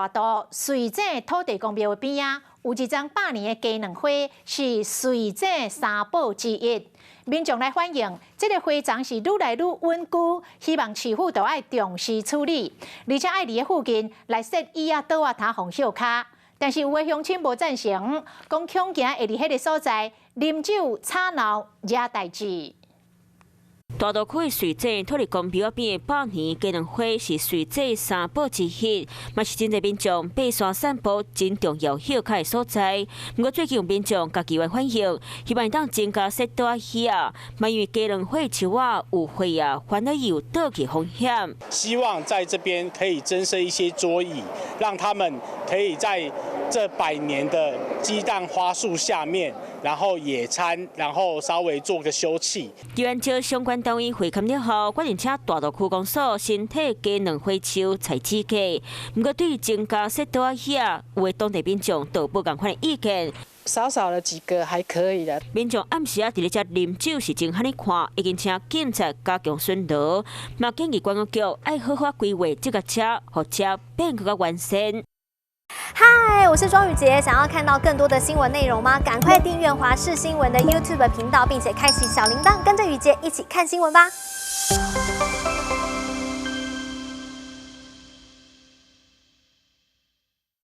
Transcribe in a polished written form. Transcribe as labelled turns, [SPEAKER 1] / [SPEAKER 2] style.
[SPEAKER 1] 大道水井土地公庙边啊，有一张百年的鸡卵花，是水井三宝之一。民众来反映，这个花丛是愈来愈稳固，希望市府都爱重视处理，而且爱伫个附近来设椅啊、桌啊、摊防烧卡。但是有的乡亲无赞成，讲恐惊会伫迄个所在啉酒、吵闹惹代志。
[SPEAKER 2] 大道区水井土地公庙边的百年鸡卵花是水井三宝之一，嘛是真侪民众爬山散步真重要休憩的所在。不过最近有民众家己来反映，希望当增加雪大鱼啊，嘛因为鸡卵花树啊有花啊，反而有倒去风险。
[SPEAKER 3] 希望在这边可以增设一些桌椅，让他们可以在这100年的鸡蛋花树下面，然后野餐，然后稍微做个休憩。
[SPEAKER 2] 按照相关单位会勘了后，决定请大道区公所新体鸡卵花树采指价。不过对于增加雪大鱼啊，有的当地民众都不共款的意见。
[SPEAKER 4] 少少了几个还可以的。
[SPEAKER 2] 民众暗时啊，伫咧遮啉酒是真罕哩看，已经请警察加强巡逻，嘛建议观光局爱好好规划这个车，或者变更加完善。
[SPEAKER 5] 嗨，我是庄宇杰，想要看到更多的新闻内容吗？赶快订阅华视新闻的 YouTube 频道，并且开启小铃铛，跟着宇杰一起看新闻吧。